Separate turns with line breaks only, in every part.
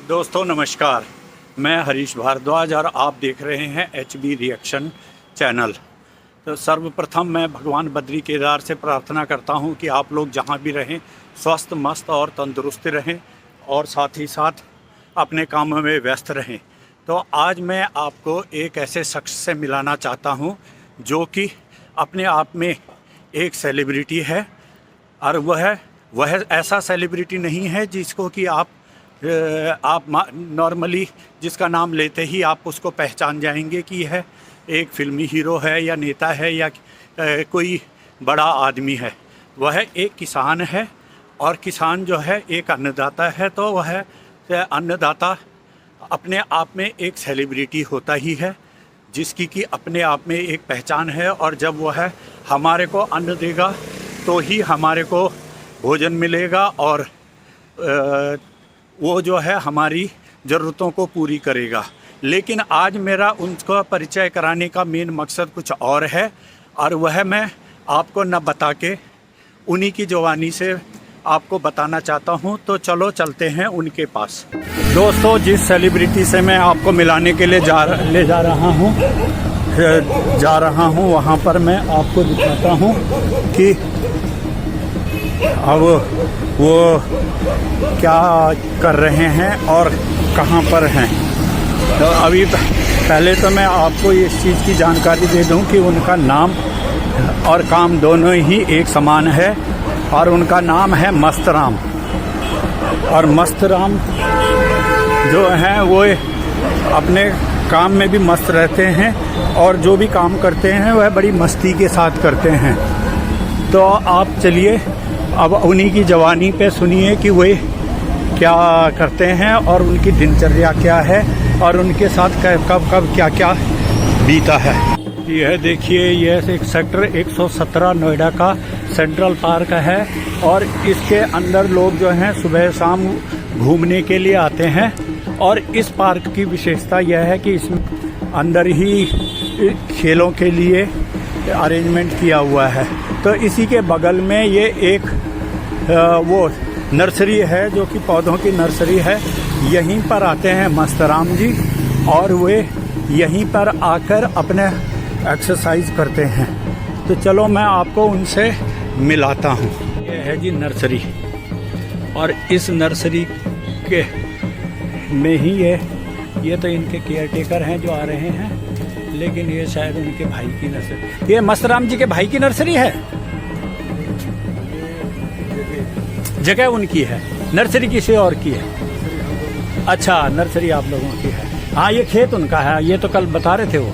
दोस्तों नमस्कार, मैं हरीश भारद्वाज और आप देख रहे हैं HB रिएक्शन चैनल। तो सर्वप्रथम मैं भगवान बद्री केदार से प्रार्थना करता हूं कि आप लोग जहां भी रहें स्वस्थ मस्त और तंदुरुस्त रहें और साथ ही साथ अपने कामों में व्यस्त रहें। तो आज मैं आपको एक ऐसे शख्स से मिलाना चाहता हूं जो कि अपने आप में एक सेलिब्रिटी है और वह ऐसा सेलिब्रिटी नहीं है जिसको कि आप नॉर्मली जिसका नाम लेते ही आप उसको पहचान जाएंगे कि यह एक फिल्मी हीरो है या नेता है या कोई बड़ा आदमी है। वह एक किसान है और किसान जो है एक अन्नदाता है। तो वह अन्नदाता अपने आप में एक सेलिब्रिटी होता ही है जिसकी कि अपने आप में एक पहचान है, और जब वह हमारे को अन्न देगा तो ही हमारे को भोजन मिलेगा और वो जो है हमारी ज़रूरतों को पूरी करेगा। लेकिन आज मेरा उनका परिचय कराने का मेन मकसद कुछ और है, और वह मैं आपको न बता के उन्हीं की जवानी से आपको बताना चाहता हूं। तो चलो चलते हैं उनके पास। दोस्तों, जिस सेलिब्रिटी से मैं आपको मिलाने के लिए ले जा रहा हूं वहां पर मैं आपको दिखाता हूं कि अब वो क्या कर रहे हैं और कहां पर हैं। तो अभी पहले तो मैं आपको इस चीज़ की जानकारी दे दूं कि उनका नाम और काम दोनों ही एक समान है, और उनका नाम है मस्त राम। और मस्त राम जो हैं वो अपने काम में भी मस्त रहते हैं और जो भी काम करते हैं वह बड़ी मस्ती के साथ करते हैं। तो आप चलिए अब उन्हीं की जवानी पे सुनिए कि वे क्या करते हैं और उनकी दिनचर्या क्या है और उनके साथ कब कब क्या क्या बीता है। यह देखिए, यह एक सेक्टर 117 नोएडा का सेंट्रल पार्क है, और इसके अंदर लोग जो हैं सुबह शाम घूमने के लिए आते हैं। और इस पार्क की विशेषता यह है कि इसमें अंदर ही खेलों के लिए अरेंजमेंट किया हुआ है। तो इसी के बगल में ये एक वो नर्सरी है जो कि पौधों की नर्सरी है। यहीं पर आते हैं मस्त राम जी और वे यहीं पर आकर अपने एक्सरसाइज करते हैं। तो चलो मैं आपको उनसे मिलाता हूँ। ये है जी नर्सरी, और इस नर्सरी के में ही ये तो इनके केयरटेकर हैं जो आ रहे हैं, लेकिन ये शायद उनके भाई की नर्सरी, ये मस्त राम जी के भाई की नर्सरी है। जगह उनकी है, नर्सरी किसी और की है। अच्छा, नर्सरी आप लोगों की है। हाँ, ये खेत उनका है, ये तो कल बता रहे थे वो।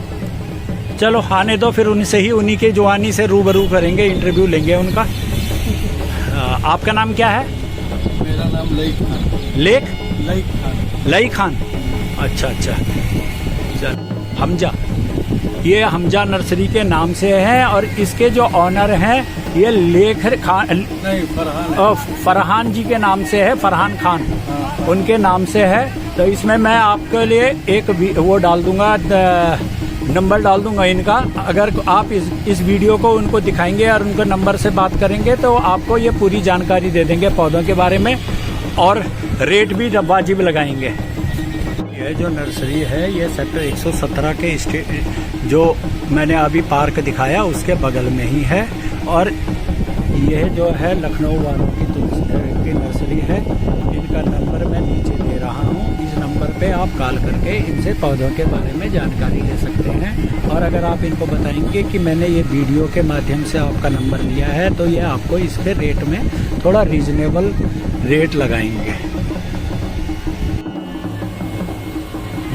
चलो आने दो, फिर उनसे ही उन्हीं के जवानी से रूबरू करेंगे, इंटरव्यू लेंगे उनका। आपका नाम क्या है?
मेरा नाम लई खान।
लई खान। अच्छा, चल हमजा, ये हमजा नर्सरी के नाम से है, और इसके जो ऑनर हैं ये फरहान जी के नाम से है, फरहान खान उनके नाम से है। तो इसमें मैं आपके लिए एक वो डाल दूंगा, नंबर डाल दूंगा इनका। अगर आप इस वीडियो को उनको दिखाएंगे और उनके नंबर से बात करेंगे तो आपको ये पूरी जानकारी दे देंगे पौधों के बारे में, और रेट भी वाजिब लगाएंगे। यह जो नर्सरी है ये सेक्टर 117 के जो मैंने अभी पार्क दिखाया उसके बगल में ही है, और यह जो है लखनऊ वालों की नर्सरी है। इनका नंबर मैं नीचे दे रहा हूँ, इस नंबर पे आप कॉल करके इनसे पौधों के बारे में जानकारी ले सकते हैं। और अगर आप इनको बताएंगे कि मैंने ये वीडियो के माध्यम से आपका नंबर लिया है तो ये आपको इसके रेट में थोड़ा रीजनेबल रेट लगाएंगे।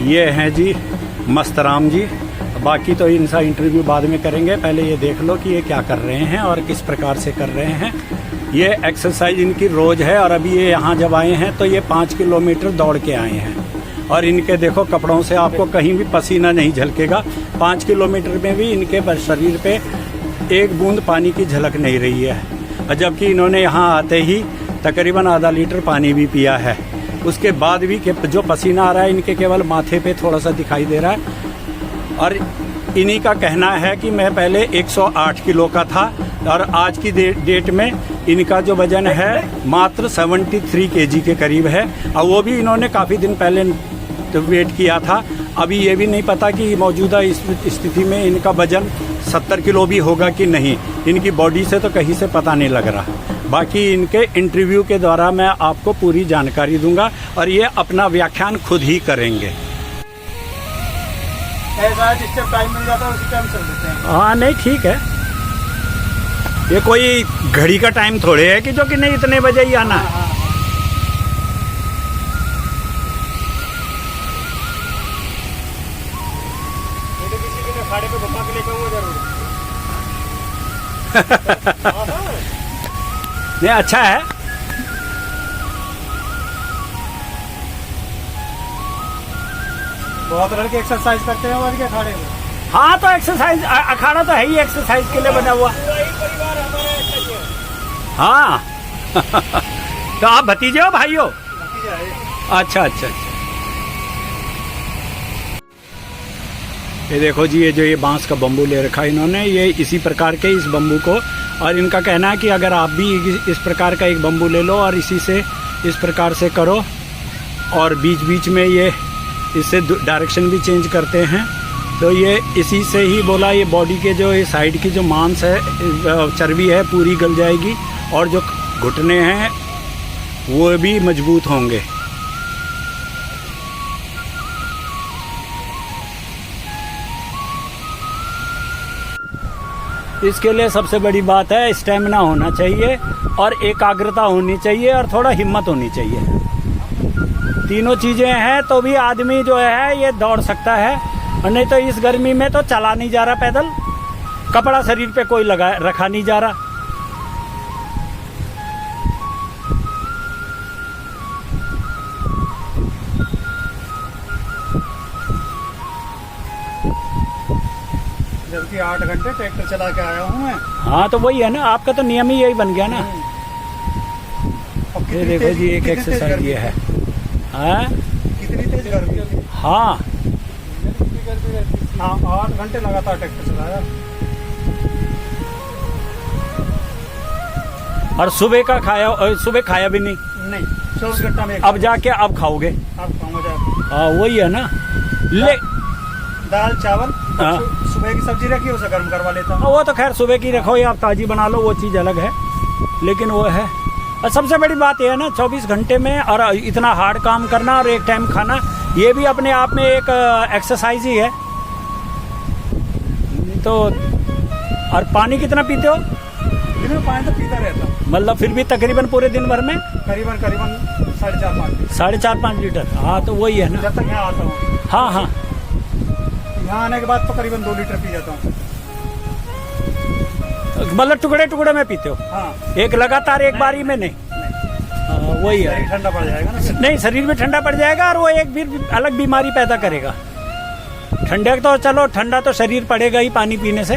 ये हैं जी मस्त राम जी। बाकी तो इनका इंटरव्यू बाद में करेंगे, पहले ये देख लो कि ये क्या कर रहे हैं और किस प्रकार से कर रहे हैं। ये एक्सरसाइज इनकी रोज़ है, और अभी ये यहाँ जब आए हैं तो ये 5 किलोमीटर दौड़ के आए हैं, और इनके देखो कपड़ों से आपको कहीं भी पसीना नहीं झलकेगा। 5 किलोमीटर में भी इनके शरीर पे एक बूंद पानी की झलक नहीं रही है, और जबकि इन्होंने यहाँ आते ही तकरीबन आधा लीटर पानी भी पिया है। उसके बाद भी जो पसीना आ रहा है इनके केवल माथे पे थोड़ा सा दिखाई दे रहा है। और इन्हीं का कहना है कि मैं पहले 108 किलो का था और आज की डेट में इनका जो वजन है मात्र 73 kg के करीब है, और वो भी इन्होंने काफ़ी दिन पहले वेट किया था। अभी ये भी नहीं पता कि मौजूदा स्थिति में इनका वजन 70 किलो भी होगा कि नहीं। इनकी बॉडी से तो कहीं से पता नहीं लग रहा। बाकी इनके इंटरव्यू के द्वारा मैं आपको पूरी जानकारी दूंगा और ये अपना व्याख्यान खुद ही करेंगे।
जिस टाइम मिल जाता है उसी टाइम चल देते हैं।
हाँ नहीं ठीक है, ये कोई घड़ी का टाइम थोड़े है कि जो कि नहीं इतने बजे ही आना है।
खाड़े पे घुमा के लेके आऊंगा जरूर।
नहीं अच्छा है।
बहुत लड़के एक्सरसाइज करते हैं और क्या खाड़े में।
हाँ तो एक्सरसाइज, अखाड़ा तो है ही एक्सरसाइज के लिए बना हुआ।
परिवार हमारे
हाँ तो आप भतीजे हो भाई हो?
भतीजा है।
अच्छा अच्छा अच्छा। ये देखो जी, ये जो ये बांस का बम्बू ले रखा है इन्होंने, ये इसी प्रकार के इस बम्बू को, और इनका कहना है कि अगर आप भी इस प्रकार का एक बम्बू ले लो और इसी से इस प्रकार से करो, और बीच बीच में ये इससे डायरेक्शन भी चेंज करते हैं, तो ये इसी से ही बोला ये बॉडी के जो ये साइड की जो मांस है, चर्बी है, पूरी गल जाएगी और जो घुटने हैं वो भी मजबूत होंगे। इसके लिए सबसे बड़ी बात है स्टेमिना होना चाहिए और एकाग्रता होनी चाहिए और थोड़ा हिम्मत होनी चाहिए। तीनों चीजें हैं तो भी आदमी जो है ये दौड़ सकता है, और नहीं तो इस गर्मी में तो चला नहीं जा रहा पैदल, कपड़ा शरीर पे कोई लगा रखा नहीं जा रहा।
जबकि 8 घंटे ट्रैक्टर चला के आया हूँ मैं।
हाँ तो वही है ना, आपका तो नियम ही यही बन गया ना। ये देखो जी एक एक्सरसाइज ये है। हाँ
कितनी तेज गर्मी।
हाँ
8 घंटे लगातार ट्रैक्टर चलाया।
और सुबह का खाया, सुबह खाया भी नहीं।
24 घंटा में
अब जाके अब खाओगे।
अब खाऊंगा।
हाँ वही है ना। ले
दाल चावल,
हाँ।
सुबह की सब्जी रखी उसे गर्म करवा लेता हूँ।
वो तो खैर सुबह की रखो या आप ताजी बना लो, वो चीज़ अलग है, लेकिन वो है। और सबसे बड़ी बात यह है ना 24 घंटे में और इतना हार्ड काम करना और एक टाइम खाना, ये भी अपने आप में एक एक्सरसाइज ही है। तो और पानी कितना पीते हो?
दिन में पानी तो पीता रहता,
मतलब फिर भी तकरीबन पूरे दिन भर में
करीबन
4.5 लीटर। हाँ तो वही है ना।
जब तक यहाँ आता हूँ।
हाँ हाँ
यहाँ आने के बाद तो करीबन 2 लीटर पी जाता हूँ।
मतलब टुकड़े टुकड़े में पीते हो?
हाँ।
एक लगातार एक बारी में नहीं। वही है,
ठंडा पड़ जाएगा ना।
नहीं शरीर में ठंडा पड़ जाएगा और वो एक भी अलग बीमारी पैदा करेगा। ठंडे तो चलो ठंडा तो शरीर पड़ेगा ही पानी पीने से,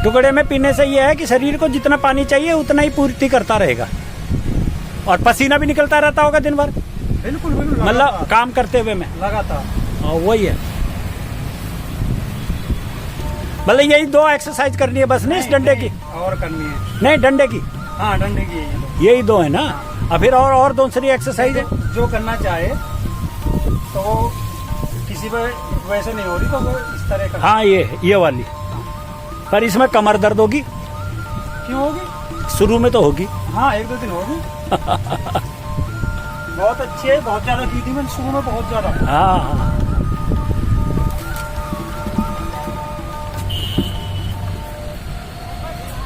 टुकड़े में पीने से ये है कि शरीर को जितना पानी चाहिए उतना ही पूर्ति करता रहेगा और पसीना भी निकलता रहता होगा दिन भर।
बिल्कुल बिल्कुल,
मतलब काम करते हुए में
लगातार।
वही है। मतलब यही 2 एक्सरसाइज करनी है बस, नहीं इस डंडे की
और करनी है।
नहीं डंडे की।
हाँ डंडे की है।
यही 2 है ना। और फिर और दूसरी एक्सरसाइज है
जो करना चाहे तो किसी पे वैसे नहीं हो रही तो वो इस तरह का।
हाँ ये वाली, पर इसमें कमर दर्द होगी।
क्यों होगी?
शुरू में तो होगी।
हाँ 1-2 दिन होगी। बहुत अच्छी है, बहुत ज्यादा की थी मैंने शुरू में, बहुत ज्यादा।
हाँ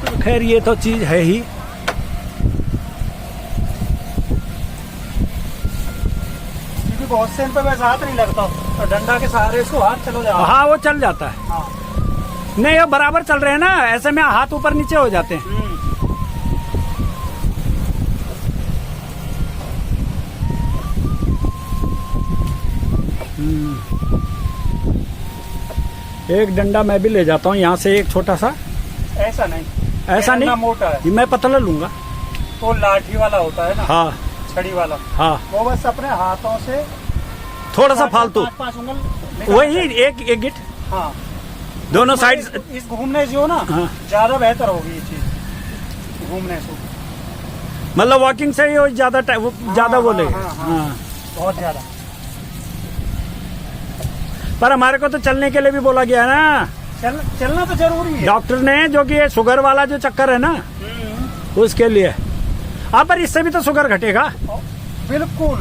तो खैर ये तो चीज है ही।
क्योंकि बहुत से इन पे वैसे हाथ नहीं लगता तो डंडा के सहारे इसको हाथ चलो जाओ।
हाँ वो चल जाता है।
हाँ।
नहीं वो बराबर चल रहे हैं ना, ऐसे में हाथ ऊपर नीचे हो जाते हैं। एक डंडा मैं भी ले जाता हूँ यहाँ से, एक छोटा सा।
ऐसा नहीं मोटा है,
ये मैं पतला लूंगा।
तो लाठी वाला होता है ना।
हाँ
छड़ी वाला।
हाँ
वो बस अपने हाथों से
थोड़ा सा फालतू,
5 उंगल
वही एक गिट।
हाँ
दोनों साइड
इस घूमने जो ना
हाँ।
ज्यादा बेहतर होगी ये चीज। घूमने से।
मतलब वॉकिंग से ही ज्यादा ज्यादा वो लेगा। हाँ।
बहुत ज्यादा।
पर हमारे को तो चलने के लिए भी बोला गया है ना,
चलना तो जरूरी है
डॉक्टर ने, जो कि ये शुगर वाला जो चक्कर है ना उसके लिए। हाँ, पर इससे भी तो शुगर घटेगा।
बिल्कुल।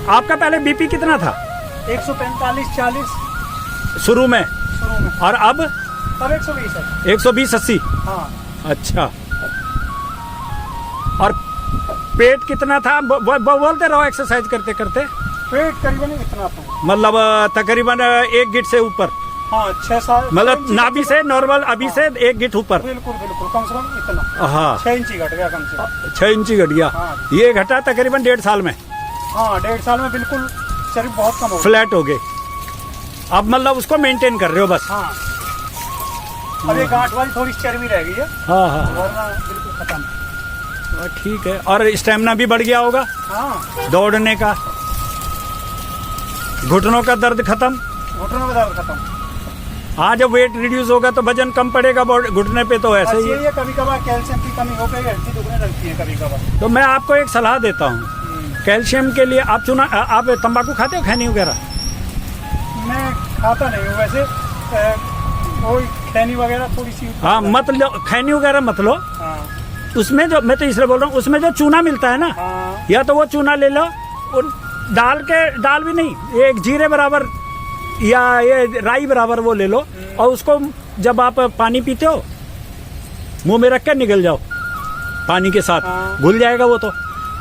आपका पहले बीपी कितना था?
145-40
शुरू में, और अब
120 है।
120-80।
हाँ।
अच्छा, और पेट कितना था? बोलते रहो एक्सरसाइज करते करते।
पेट करीबन इतना था,
मतलब तकरीबन 1 गिट से ऊपर।
हाँ, 6-7,
मतलब नाभि से नॉर्मल अभी से 1 गिट ऊपर।
बिल्कुल बिल्कुल, कम से कम इतना।
हाँ,
6 इंची घट गया कम से कम।
6 इंची घट गया।
हाँ।
ये घटा तकरीबन 1.5 साल में।
हाँ, 1.5 साल में बिल्कुल शरीर बहुत कम हो गया।
फ्लैट हो गए। अब मतलब उसको मेंटेन कर रहे हो बस।
हाँ, अब ये गांठ वाली थोड़ी चर्बी रह गई है,
हाँ हाँ
वरना बिल्कुल खत्म।
हाँ, ठीक है। और स्टेमिना भी बढ़ गया होगा
हाँ,
दौड़ने का। घुटनों का दर्द खत्म।
घुटनों का दर्द खत्म।
हाँ, जब वेट रिड्यूस होगा तो वजन कम पड़ेगा घुटने पे, तो ऐसे ही है।
ये कभी कभार कैल्शियम की कमी हो गई, हड्डी दुखने लगती है कभी कभार।
तो मैं आपको एक सलाह देता हूँ, कैल्शियम के लिए आप आप तंबाकू खाते हो, खैनी वगैरह?
मैं खाता नहीं हूँ वैसे, वो खैनी वगैरह थोड़ी सी।
हाँ, मत लो खैनी वगैरह, मत लो।
हाँ।
उसमें जो, मैं तो इसलिए बोल रहा हूँ, उसमें जो चूना मिलता है ना,
हाँ।
या तो वो चूना ले लो, दाल भी नहीं, एक जीरे बराबर या ये राई बराबर वो ले लो, और उसको जब आप पानी पीते हो मुंह में रख के निगल जाओ पानी के साथ।
हाँ।
घुल जाएगा वो, तो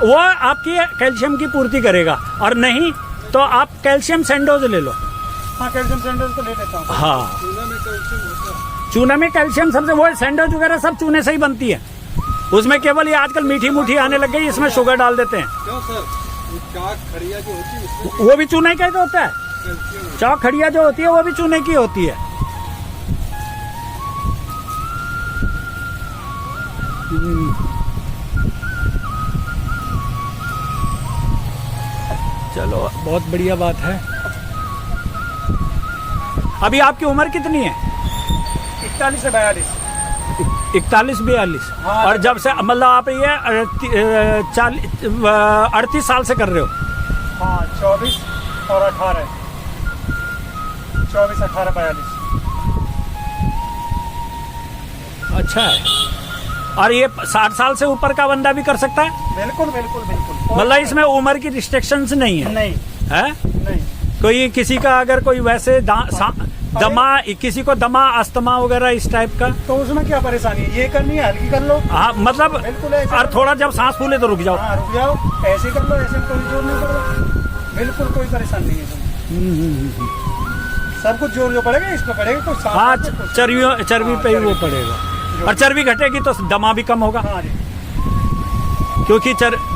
वो आपकी कैल्शियम की पूर्ति करेगा। और नहीं तो आप कैल्शियम सैंडोज ले लो।
हाँ, कैल्शियम सैंडोज तो ले लेता हूँ।
हाँ, चूना में कैल्शियम सबसे, वो सैंडोज वगैरह सब चूने से ही बनती है। उसमें केवल ये आजकल मीठी मुठी आने लग गई, इसमें शुगर डाल देते हैं।
क्यों सर? चाक खड़िया जो होती है उसमें
वो भी चूना ही का होता है। चौक खड़िया जो होती है वो भी चूने की होती है। चलो, बहुत बढ़िया बात है। अभी आपकी उम्र कितनी है?
41 से 42।
41-42।
हाँ।
और जब से मतलब आप ये 38 साल से कर रहे हो?
हाँ, 24 और 18, 24, 18, 42।
अच्छा है। और ये 60 साल से ऊपर का बंदा भी कर सकता है?
बिल्कुल बिल्कुल बिल्कुल।
मतलब इसमें उम्र की रिस्ट्रिक्शंस नहीं है?
नहीं
है?
नहीं।
कोई किसी का अगर कोई वैसे दमा, किसी को दमा, अस्थमा वगैरह इस टाइप का,
तो उसमें क्या परेशानी है? ये करनी है, हल्की कर लो।
हाँ, मतलब
बिल्कुल ऐसे।
और थोड़ा जब सांस फूले तो रुक जाओ।
हाँ, रुक जाओ, ऐसे कर लो, ऐसे में कोई जोर नहीं पड़ेगा। बिल्कुल कोई परेशानी नहीं है इसमें। सब कुछ जोर जो पड़ेगा इस पे पड़ेगा, कुछ सांस
हाँ,
पे कुछ।
चर्बी पे ही वो पड़ेगा। और चर्बी घटेगी तो दमा भी कम होगा।
हाँ जी।
क्योंकि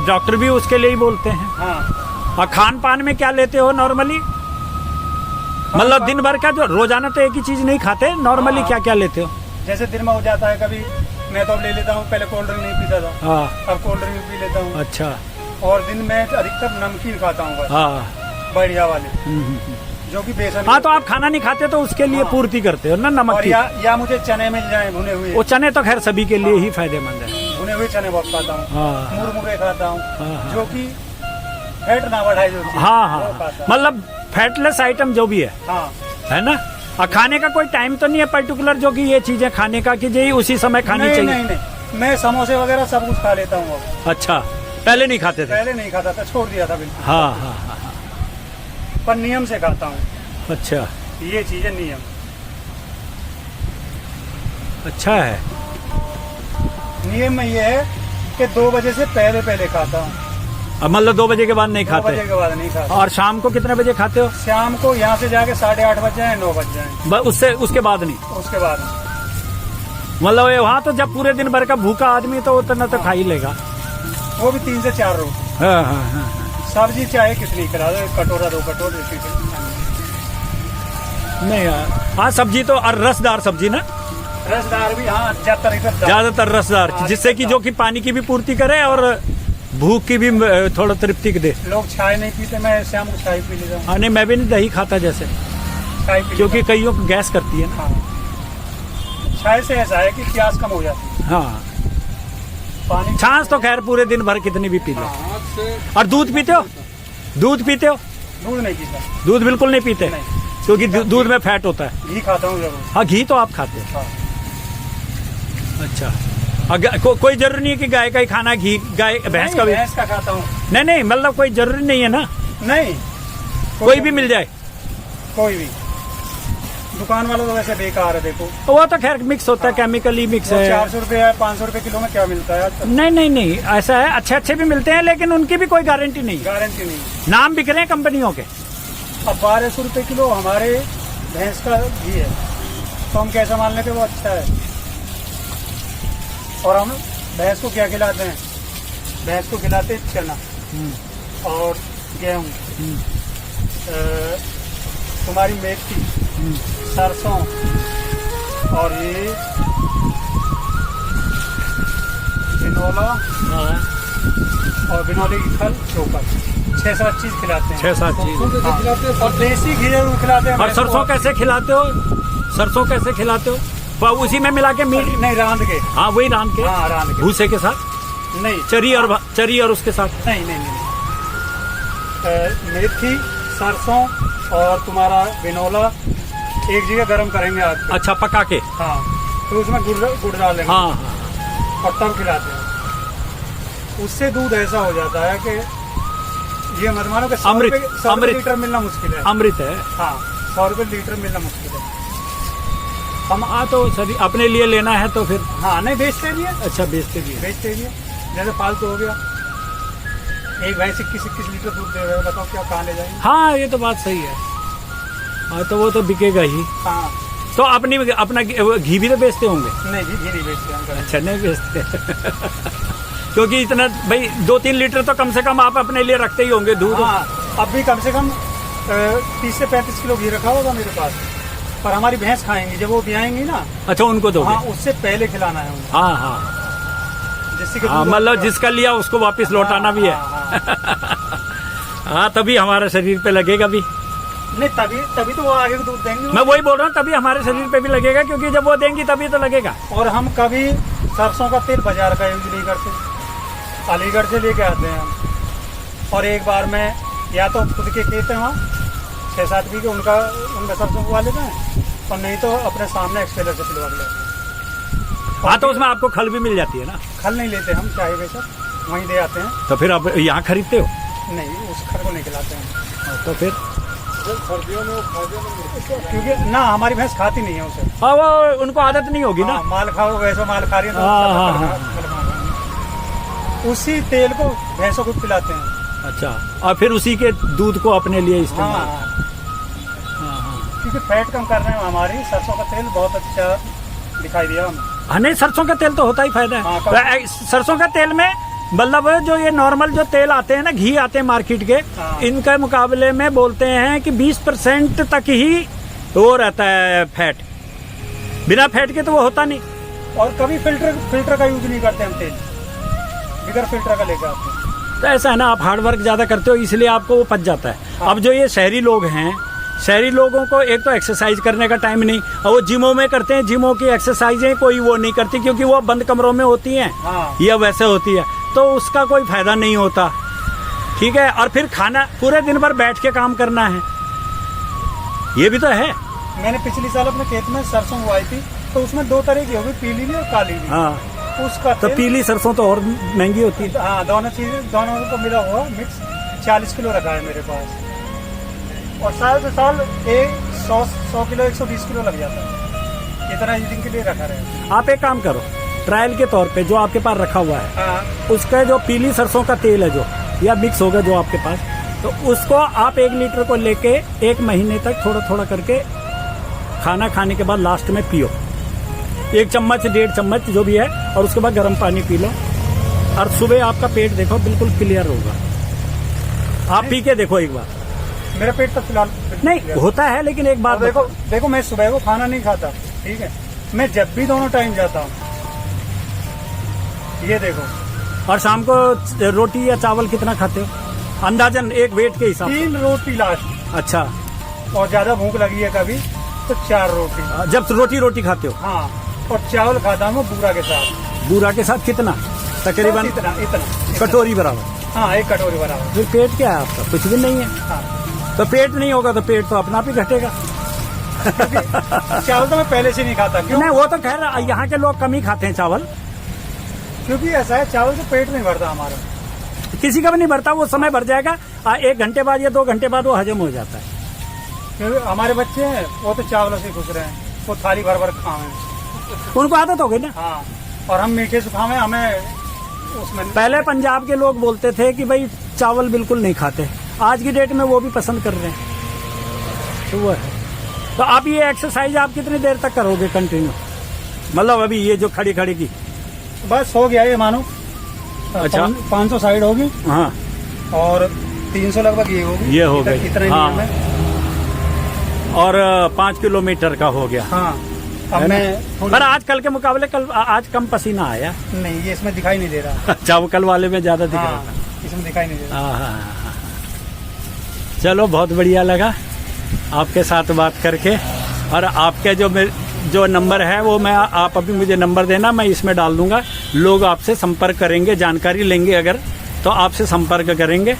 डॉक्टर भी उसके लिए ही बोलते हैं।
हाँ।
और खान पान में क्या लेते हो नॉर्मली? मतलब दिन भर का जो रोजाना तो एक ही चीज नहीं खाते, नॉर्मली
हाँ।
क्या क्या लेते हो?
जैसे दिन में हो जाता है कभी, मैं तो अब ले लेता हूँ, पहले कोल्ड ड्रिंक नहीं पीता था,
हाँ।
अब कोल्ड ड्रिंक पी लेता हूँ।
अच्छा।
और दिन में अधिकतर नमकीन खाता हूँ बस,
हाँ।
बढ़िया वाले, जो कि बेसन।
हाँ, तो आप खाना नहीं खाते तो उसके लिए
हाँ।
पूर्ति करते हो ना नमक
और
की।
या मुझे चने मिल जाए भुने हुए।
वो चने तो खैर सभी के लिए ही फायदेमंद है।
भुने हुए चने बहुत खाता हूँ।
हाँ।
मुरमुरे खाता हूँ,
हाँ।
जो कि फैट ना बढ़ाए, जो चीज़,
हाँ
वो
हाँ,
खाता हूँ।
मतलब फैटलेस आइटम जो भी
हाँ।
है ना। और खाने का कोई टाइम तो नहीं है पर्टिकुलर, जो कि ये चीजें खाने का कि यही उसी समय खानी
नहीं,
चाहिए?
नहीं नहीं, मैं समोसे वगैरह सब कुछ खा लेता हूँ अब।
अच्छा, पहले नहीं खाते थे?
पहले नहीं खाता था, छोड़ दिया था बिल्कुल।
हाँ हाँ हाँ।
पर नियम से खाता हूँ,
अच्छा,
ये चीजें नियम।
अच्छा है।
नियम में ये है कि 2 बजे से पहले पहले खाता हूँ।
अब मतलब 2 बजे के बाद नहीं
2
खाते?
बजे के बाद नहीं खाता।
और शाम को कितने बजे खाते हो?
शाम को यहाँ से जाके 8:30 बज जाए, 9 बज जाए,
उससे उसके बाद नहीं?
उसके बाद
मतलब ये वहाँ तो जब पूरे दिन भर का भूखा आदमी तो उतना तो खा ही लेगा।
वो भी 3 से 4 रोटी।
हाँ हाँ हाँ।
सब्जी चाहे कितनी करा दो, 1 कटोरा 2 कटोरे
नहीं यार, हाँ सब्जी तो, और रसदार सब्जी ना,
रसदार भी। हाँ,
ज्यादातर रसदार, जिससे कि जो कि पानी की भी पूर्ति करे और भूख की भी थोड़ा तृप्ति दे।
लोग चाय नहीं पीते, मैं शाम को चाय पी लेता हूँ।
हाँ, नहीं मैं भी नहीं दही खाता जैसे,
चाय पी
क्योंकि कईयों को गैस करती है ना।
हाँ, मिठाई से ऐसा है कि प्यास कम हो जाती है।
हाँ,
पानी
छाछ तो खैर पूरे दिन भर कितनी भी पी लो।
हाथ से
और दूध पीते हो? दूध पीते हो?
दूध नहीं पीता,
दूध बिल्कुल नहीं पीते,
नहीं।
क्योंकि दूध में फैट होता है।
घी खाता हूँ जरूर।
हाँ, घी तो आप खाते हो।
हाँ।
अच्छा, कोई जरूरी नहीं है कि गाय का ही खाना, घी गाय भैंस का भी?
भैंस का खाता हूँ।
नहीं नहीं, मतलब कोई जरूरी नहीं है ना,
नहीं,
कोई भी मिल जाए।
कोई भी। दुकान वालों तो वैसे बेकार है, देखो
वो तो खैर मिक्स होता है, केमिकली मिक्स है।
400 रुपये या 500 रुपये किलो में क्या मिलता है आजकल?
नहीं नहीं नहीं, ऐसा है, अच्छे अच्छे भी मिलते हैं, लेकिन उनकी भी कोई गारंटी नहीं है।
गारंटी नहीं।
नाम बिक रहे हैं कंपनियों के।
अब 1200 रुपये किलो हमारे भैंस का घी है, तो हम कैसा मान लें कि वो अच्छा है? और हम भैंस को क्या खिलाते हैं? भैंस को खिलाते हैं चना और गेहूँ, तुम्हारी मेथी, सरसों, और ये बिनोला और बिनौले की खल, चोकर, 6-7 चीज खिलाते हैं।
6-7 चीज।
कैसे खिलाते हैं?
और देसी घी जरूर खिलाते हैं।
और सरसों कैसे खिलाते हो? सरसों कैसे खिलाते हो? वो उसी में मिला के मीट?
नहीं, रांध के।
हाँ, वही रांध के।
हाँ, रांध के।
भूसे के साथ?
नहीं,
चरी और उसके साथ?
नहीं नहीं नहीं। मेथी, सरसों और तुम्हारा बिनौला एक जगह गर्म करेंगे आग पे।
अच्छा, पका के?
हाँ, तो उसमें गुड़ डालेंगे।
हाँ हाँ।
और तब खिलाते हैं। उससे दूध ऐसा हो जाता है कि ये मत मानो कि 100
अमृत,
रुपये 100 रुपये
अमृत।
लीटर मिलना मुश्किल है।
अमृत है।
हाँ, 100 रुपये लीटर मिलना मुश्किल है।
हम तो सर अपने लिए लेना है तो फिर?
हाँ, नहीं बेचते भी है।
अच्छा, बेचते भी है।
बेचते भी है। जैसे फालतू हो गया, एक भैंस 21 लीटर दूध दे रहे हो, बताओ क्या कहाँ ले जाएंगे?
हाँ, ये तो बात सही है। हाँ, तो वो तो बिकेगा ही।
हाँ,
तो अपना घी भी तो बेचते होंगे?
नहीं घी नहीं बेचते हम कभी।
अच्छा, नहीं बेचते। क्योंकि इतना भाई 2-3 लीटर तो कम से कम आप अपने लिए रखते ही होंगे दूध।
हाँ, अब भी कम से कम 30 से 35 किलो घी रखा होगा मेरे पास, पर हमारी भैंस खाएंगी जब वो ब्याएंगी ना।
अच्छा, उनको दोगे?
हाँ, उससे पहले खिलाना है उनको,
हाँ हाँ
जिससे कि
हाँ,
दूध
मतलब
अच्छा-
जिसका लिया उसको वापस लौटाना भी है।
हाँ, हाँ।
हाँ, तभी हमारे शरीर पे लगेगा भी।
नहीं, तभी तो वो आगे दूध देंगे।
मैं वही बोल रहा हूँ, तभी हमारे शरीर पे भी लगेगा, क्योंकि जब वो देंगी तभी तो लगेगा।
और हम कभी सरसों का तेल बाजार का यूज नहीं करते, अलीगढ़ से लेके आते हैं हम। और एक बार मैं या तो खुद के खेत हैं वहाँ 6-7 बीघे, उनमें सरसों उगा लेते हैं, और नहीं तो अपने सामने एक्सपेलर से पिलवा लेते हैं।
हाँ, तो उसमें आपको खल भी मिल जाती है ना?
खल नहीं लेते हम, चाहे वैसा वहीं दे आते हैं।
तो फिर आप यहाँ खरीदते हो?
नहीं, उस खर को नहीं खिलाते हैं,
तो फिर
सर्दियों में वो फायदेमंद होता है।
क्योंकि ना हमारी भैंस खाती नहीं है उसे।
हाँ, वो उनको आदत नहीं होगी ना।
हाँ, माल खाओ, वैसा माल खा रही है तो
हाँ,
उसका
हाँ,
खल खा- उसी तेल को भैंसों को पिलाते हैं।
अच्छा, और फिर उसी के दूध को अपने लिए
हाँ,
इस्तेमाल?
हाँ,
हाँ हाँ।
क्योंकि फैट कम करने में हमारी सरसों का तेल बहुत अच्छा दिखाई दिया हमें।
हाँ, नहीं, सरसों का तेल तो होता ही फायदा
हाँ,
है। सरसों का तेल में मतलब जो ये नॉर्मल जो तेल आते हैं ना, घी आते हैं मार्केट के,
हाँ।
इनके मुकाबले में बोलते हैं कि 20% तक ही वो रहता है फैट। बिना फैट के तो वो होता नहीं।
और कभी फिल्टर का यूज नहीं करते हम तेल, बगैर फिल्टर का लेकर आते हैं।
तो ऐसा है ना, आप हार्ड वर्क ज्यादा करते हो, इसलिए आपको वो पच जाता है।
हाँ।
अब जो ये शहरी लोग हैं, शहरी लोगों को एक तो एक्सरसाइज करने का टाइम नहीं, और वो जिमों में करते हैं, जिमों की एक्सरसाइजें कोई वो नहीं करती, क्योंकि वो बंद कमरों में होती हैं
हाँ।
या वैसे होती है, तो उसका कोई फायदा नहीं होता। ठीक है, और फिर खाना पूरे दिन भर बैठ के काम करना है, ये भी तो है।
मैंने पिछली साल अपने खेत में सरसों उगाई थी, तो उसमें 2 तरह की होगी, पीली भी और काली भी।
हाँ,
उसका
तो
तेल-
पीली सरसों तो और महंगी होती है।
हाँ, दोनों चीजें, दोनों को मिला हुआ मिक्स 40 किलो रखा है मेरे पास, और साल से साल 100 किलो 120 किलो लग जाता है, इतना यूजिंग के लिए रखा रहे।
आप एक काम करो, ट्रायल के तौर पे जो आपके पास रखा हुआ है,
हाँ,
उसका जो पीली सरसों का तेल है जो, या मिक्स होगा जो आपके पास, तो उसको आप 1 लीटर को लेके 1 महीने तक थोड़ा थोड़ा करके खाना खाने के बाद लास्ट में पियो, 1 चम्मच 1.5 चम्मच जो भी है, और उसके बाद गर्म पानी पी लो, और सुबह आपका पेट देखो बिल्कुल क्लियर होगा। आप पी के देखो एक बार।
मेरा पेट तो फिलहाल
नहीं होता है, लेकिन एक बात
देखो देखो, मैं सुबह को खाना नहीं खाता, ठीक है, मैं जब भी दोनों टाइम जाता हूँ, ये देखो,
और शाम को रोटी या चावल कितना खाते हो अंदाजन, एक वेट के हिसाब से?
3 रोटी लास्ट,
अच्छा,
और ज्यादा भूख लगी है कभी तो 4 रोटी।
जब रोटी खाते हो?
हाँ, और चावल खाता हूँ बूरा के साथ।
बूरा के साथ कितना? तकरीबन
इतना इतना
कटोरी बराबर।
हाँ, 1 कटोरी बराबर।
फिर पेट क्या है आपका? कुछ भी नहीं है।
हाँ,
तो पेट नहीं होगा तो पेट तो अपना आप ही घटेगा।
चावल तो मैं पहले से नहीं खाता। क्यों?
नहीं, वो तो खैर यहाँ के लोग कम ही खाते हैं चावल।
क्योंकि ऐसा है, चावल से पेट नहीं भरता हमारा।
किसी का भी नहीं भरता, वो समय भर जाएगा। 1 घंटे बाद या 2 घंटे बाद वो हजम हो जाता है।
क्योंकि हमारे बच्चे हैं वो तो चावलों से खुश रहे हैं, वो थाली भर भर खावे।
उनको आदत हो गई ना।
हाँ, और हम मीठे से खावे, हमें उसमें।
पहले पंजाब के लोग बोलते थे कि भाई चावल बिल्कुल नहीं खाते, आज की डेट में वो भी पसंद कर रहे हैं। तो वो है। तो आप ये एक्सरसाइज आप कितनी देर तक करोगे कंटिन्यू? मतलब अभी ये जो खड़ी खड़ी की?
बस हो गया ये मानो।
अच्छा।
500 साइड होगी।
हाँ,
और 300 लगभग ये होगी।
ये हो गई।
इतना ही
हाँ।
नियम है।
और 5 किलोमीटर का हो गया।
हाँ, अब
है ना?
मैं
पर आजकल के मुकाबले कल आज कम पसीना आया।
नहीं, ये इसमें दिखाई नहीं दे रहा।
अच्छा, वो कल वाले में ज्यादा दिख रहा
हाँ, इसमें दिखाई नहीं दे रहा।
था। चलो, बहुत बढ़िया लगा आपके साथ बात करके। और आपके जो नंबर है वो मैं, आप अभी मुझे नंबर देना, मैं इसमें डाल दूंगा। लोग आपसे संपर्क करेंगे, जानकारी लेंगे अगर तो आपसे संपर्क करेंगे।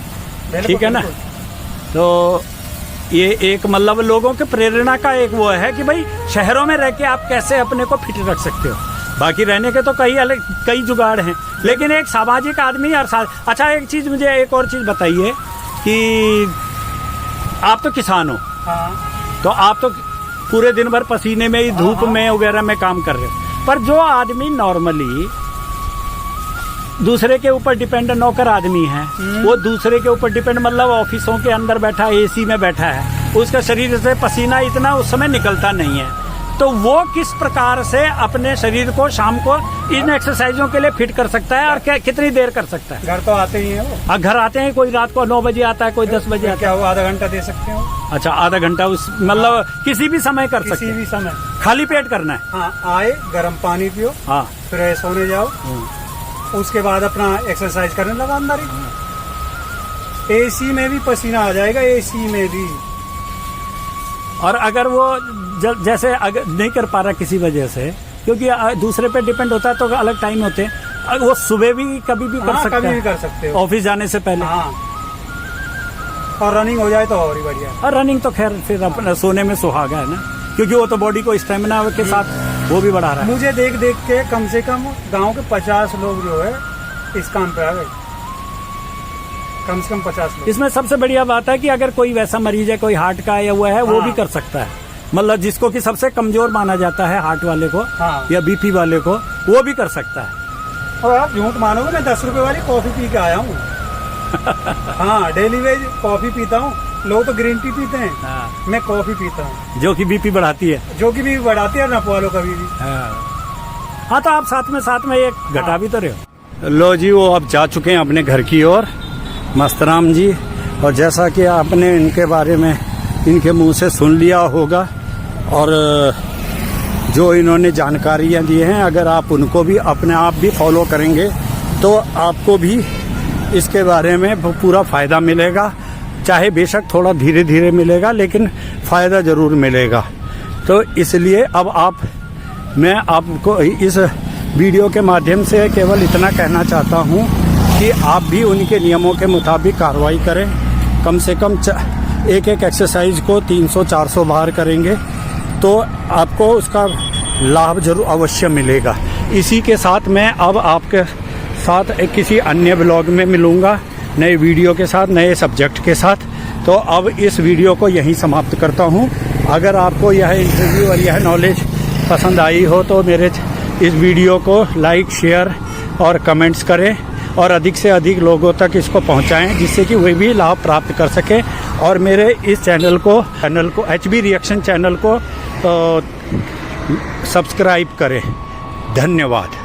ठीक है ना? तो ये एक मतलब लोगों के प्रेरणा का एक वो है कि भाई शहरों में रह के आप कैसे अपने को फिट रख सकते हो। बाकी रहने के तो कई जुगाड़ हैं, लेकिन एक सामाजिक आदमी और अच्छा, एक चीज मुझे एक और चीज बताइए कि आप तो किसान हो,
हाँ,
तो आप तो पूरे दिन भर पसीने में ही, धूप में वगैरह में काम कर रहे हो। पर जो आदमी नॉर्मली दूसरे के ऊपर डिपेंड नौकर आदमी है, वो दूसरे के ऊपर डिपेंड मतलब ऑफिसों के अंदर बैठा है, एसी में बैठा है, उसका शरीर से पसीना इतना उस समय निकलता नहीं है, तो वो किस प्रकार से अपने शरीर को शाम को इन एक्सरसाइजों के लिए फिट कर सकता है और कितनी देर कर सकता है?
घर तो आते ही हैं वो।
घर आते हैं, कोई रात को 9 बजे आता है, कोई 10 बजे आता है।
क्या वो आधा घंटा दे सकते हो?
अच्छा, आधा घंटा उस मतलब किसी भी समय कर सकते
किसी
हैं?
भी समय।
खाली पेट करना है?
हाँ, आए, गर्म पानी पियो,
हाँ,
फ्रेश होने जाओ, उसके बाद अपना एक्सरसाइज करने लगा अंदर ही। एसी में भी पसीना आ जाएगा, एसी में भी।
और अगर वो जैसे अगर नहीं कर पा रहा किसी वजह से, क्योंकि दूसरे पे डिपेंड होता है तो अलग टाइम होते हैं, वो सुबह भी कभी भी कर
हाँ,
सकता
कभी
है,
भी कर सकते हो,
ऑफिस जाने से पहले।
हाँ, और रनिंग हो जाए तो और ही बढ़िया।
और रनिंग तो खैर फिर अपना सोने में सुहागा है ना, क्योंकि वो तो बॉडी को स्टेमिना के साथ वो भी बढ़ा रहा है।
मुझे देख देख के कम से कम गांव के 50 लोग जो है इस काम पे आ गए, कम से कम 50 लोग।
इसमें सबसे बढ़िया बात है कि अगर कोई वैसा मरीज है, कोई हार्ट का या हुआ है, वो
हाँ।
भी कर सकता है, मतलब जिसको कि सबसे कमजोर माना जाता है हार्ट वाले को,
हाँ।
या बीपी वाले को, वो भी कर सकता है।
और आप झूठ मानोगे, मैं 10 रुपए वाली कॉफी पी के आया हूँ। हाँ, डेली वेज कॉफी पीता हूँ। लोग तो ग्रीन टी पीते हैं,
हाँ।
मैं कॉफी पीता हूँ,
जो कि बीपी बढ़ाती है,
जो कि भी बढ़ाती है, नपवा लो कभी भी।
हाँ, तो आप साथ में एक घटा भी तो रहे हो। लो जी, वो अब जा चुके हैं अपने घर की ओर, मस्तराम जी। और जैसा कि आपने इनके बारे में इनके मुंह से सुन लिया होगा, और जो इन्होंने जानकारियां दी हैं, अगर आप उनको भी अपने आप भी फॉलो करेंगे तो आपको भी इसके बारे में पूरा फ़ायदा मिलेगा, चाहे बेशक थोड़ा धीरे धीरे मिलेगा, लेकिन फ़ायदा ज़रूर मिलेगा। तो इसलिए अब मैं आपको इस वीडियो के माध्यम से केवल इतना कहना चाहता हूं कि आप भी उनके नियमों के मुताबिक कार्रवाई करें। कम से कम एक एक्सरसाइज को 300-400 बार करेंगे तो आपको उसका लाभ जरूर अवश्य मिलेगा। इसी के साथ मैं अब आपके साथ किसी अन्य ब्लॉग में मिलूंगा, नए वीडियो के साथ, नए सब्जेक्ट के साथ। तो अब इस वीडियो को यहीं समाप्त करता हूं। अगर आपको यह इंटरव्यू और यह नॉलेज पसंद आई हो तो मेरे इस वीडियो को लाइक, शेयर और कमेंट्स करें, और अधिक से अधिक लोगों तक इसको पहुंचाएं, जिससे कि वे भी लाभ प्राप्त कर सकें। और मेरे इस चैनल को HB रिएक्शन चैनल को सब्सक्राइब करें। धन्यवाद।